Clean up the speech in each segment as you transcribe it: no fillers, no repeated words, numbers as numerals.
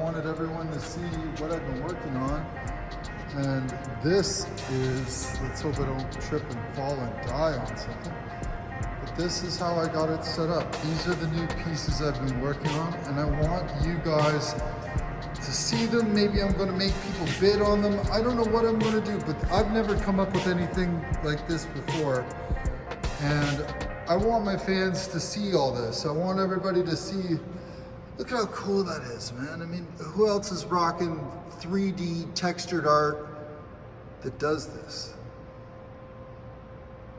wanted everyone to see what I've been working on. And this is, let's hope I don't trip and fall and die on something. But this is how I got it set up. These are the new pieces I've been working on, and I want you guys to see them. Maybe I'm gonna make people bid on them. I don't know what I'm gonna do, but I've never come up with anything like this before. And I want my fans to see all this. I want everybody to see, look at how cool that is, man. I mean, who else is rocking 3D textured art that does this?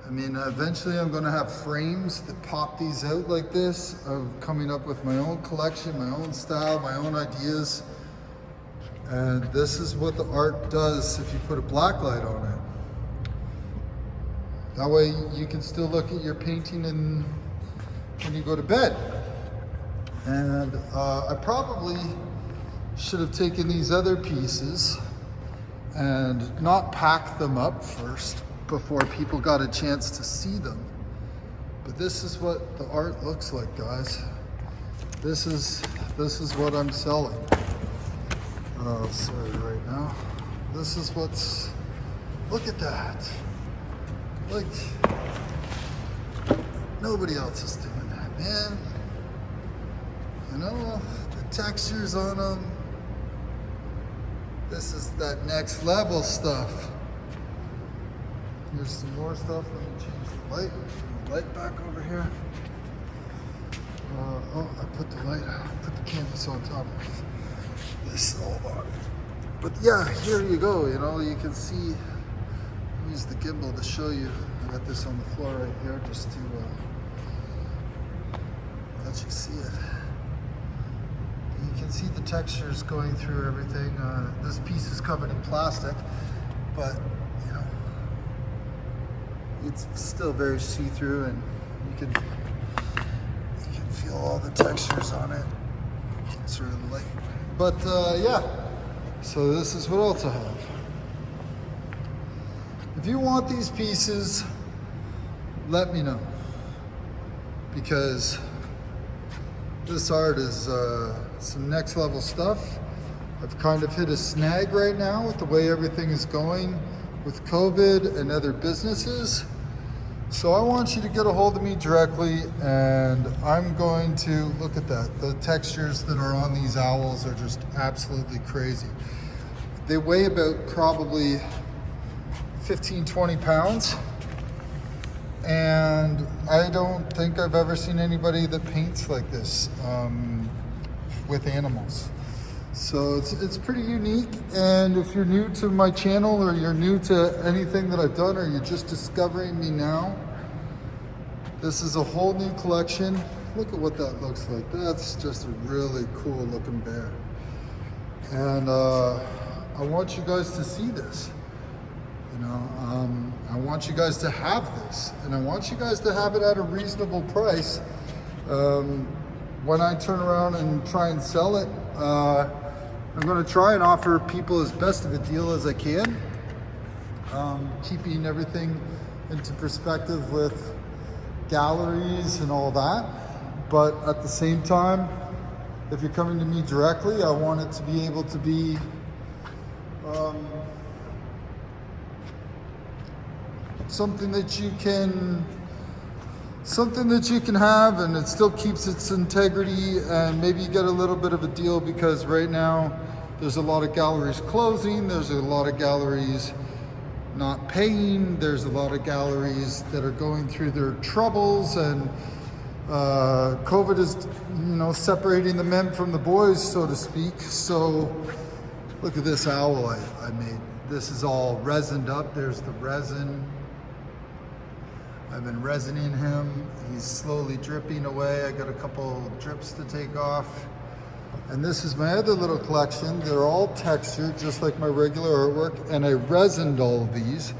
I mean, eventually I'm gonna have frames that pop these out like this, of coming up with my own collection, my own style, my own ideas. And this is what the art does if you put a black light on it. That way you can still look at your painting when you go to bed. And I probably should have taken these other pieces and not packed them up first before people got a chance to see them. But this is what the art looks like, guys. This is what I'm selling. Oh, sorry, right now. This is what's, look at that. Like, nobody else is doing that, man. You know, the textures on them. This is that next level stuff. Here's some more stuff. Let me change the light. Bring the light back over here. Oh, I put the canvas on top of this. Hold on. But yeah, here you go. You know, you can see. Use the gimbal to show you. I got this on the floor right here just to let you see it. You can see the textures going through everything. This piece is covered in plastic, but you know, it's still very see-through, and you can feel all the textures on it. It's really light, but yeah. So this is what else I have. If you want these pieces, let me know, because this art is some next level stuff. I've kind of hit a snag right now with the way everything is going with COVID and other businesses. So I want you to get a hold of me directly, and I'm going to look at that. The textures that are on these owls are just absolutely crazy. They weigh about probably 15, 20 pounds. And I don't think I've ever seen anybody that paints like this with animals. So it's pretty unique. And if you're new to my channel, or you're new to anything that I've done, or you're just discovering me now, this is a whole new collection. Look at what that looks like. That's just a really cool looking bear. And I want you guys to see this. You know, I want you guys to have this, and I want you guys to have it at a reasonable price. When I turn around and try and sell it, I'm going to try and offer people as best of a deal as I can, keeping everything into perspective with galleries and all that. But at the same time, if you're coming to me directly, I want it to be able to be something that you can have, and it still keeps its integrity, and maybe you get a little bit of a deal, because right now there's a lot of galleries closing, there's a lot of galleries not paying, there's a lot of galleries that are going through their troubles, and COVID is, you know, separating the men from the boys, so to speak. So look at this owl I made. This is all resined up. There's the resin. I've been resining him. He's slowly dripping away. I got a couple drips to take off. And this is my other little collection. They're all textured, just like my regular artwork. And I resined all of these.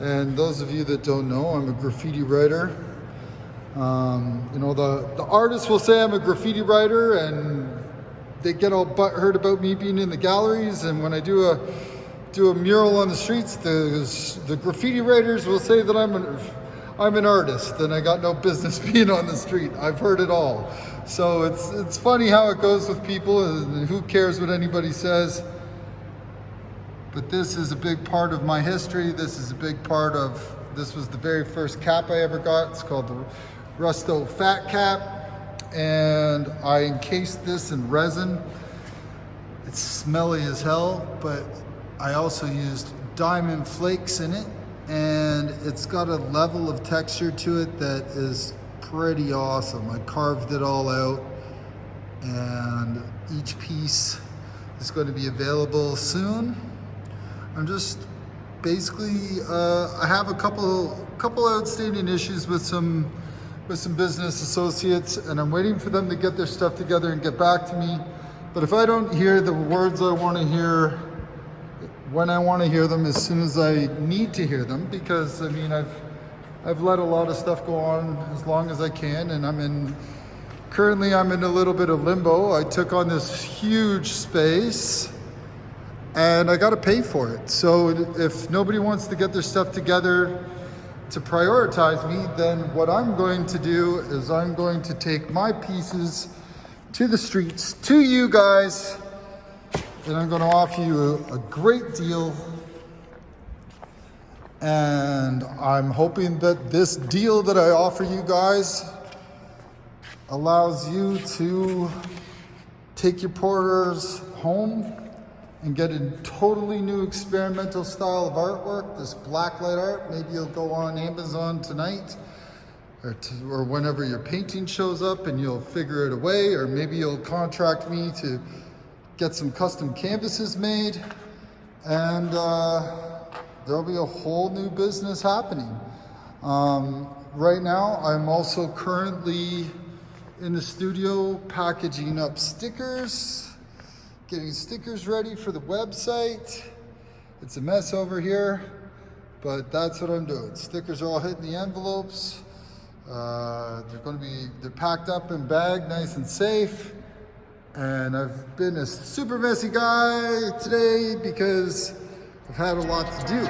And those of you that don't know, I'm a graffiti writer. You know, the artists will say I'm a graffiti writer, and they get all butthurt about me being in the galleries. And when I do a mural on the streets, the graffiti writers will say that I'm an artist and I got no business being on the street. I've heard it all. So it's funny how it goes with people, and who cares what anybody says. But this is a big part of my history. This is a big part of, this was the very first cap I ever got. It's called the Rusto Fat Cap. And I encased this in resin. It's smelly as hell, but I also used diamond flakes in it. And it's got a level of texture to it that is pretty awesome. I carved it all out, and each piece is going to be available soon. I'm just basically, I have a couple outstanding issues with some business associates, and I'm waiting for them to get their stuff together and get back to me. But if I don't hear the words I want to hear when I want to hear them, as soon as I need to hear them, because I mean, I've let a lot of stuff go on as long as I can, and currently I'm in a little bit of limbo. I took on this huge space and I got to pay for it. So if nobody wants to get their stuff together to prioritize me, then what I'm going to do is I'm going to take my pieces to the streets, to you guys, and I'm going to offer you a great deal. And I'm hoping that this deal that I offer you guys allows you to take your porters home and get a totally new experimental style of artwork, this blacklight art. Maybe you'll go on Amazon tonight or whenever your painting shows up, and you'll figure it away, or maybe you'll contract me to get some custom canvases made, and there'll be a whole new business happening. Right now, I'm also currently in the studio packaging up stickers, getting stickers ready for the website. It's a mess over here, but that's what I'm doing. Stickers are all hitting the envelopes. They're packed up and bagged nice and safe. And I've been a super messy guy today because I've had a lot to do.